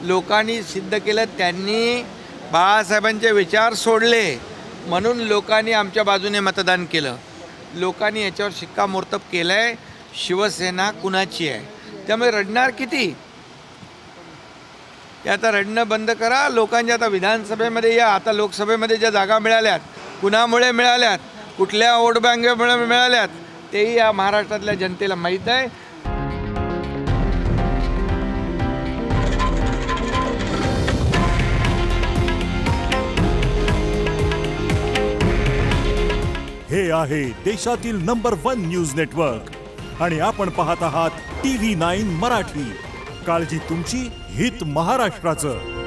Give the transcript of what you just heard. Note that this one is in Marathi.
लोकांनी सिद्ध केलं. त्यांनी बाळासाहेबांचे विचार सोडले म्हणून लोकांनी आमच्या बाजूने मतदान केलं. लोकांनी याच्यावर शिक्कामोर्तब केलं आहे, शिवसेना कुणाची आहे. त्यामुळे रडणार किती? ते आता रडणं बंद करा. लोकांच्या आता विधानसभेमध्ये या. आता लोकसभेमध्ये ज्या जागा मिळाल्यात, कुणामुळे मिळाल्यात, कुठल्या वोट बँकेमुळे मिळाल्यात, तेही या महाराष्ट्रातल्या जनतेला माहीत आहे. हे आहे देशातील नंबर 1 न्यूज नेटवर्क आणि आपण पाहत आहात TV9 मराठी. काळजी तुमची, हित महाराष्ट्राचं.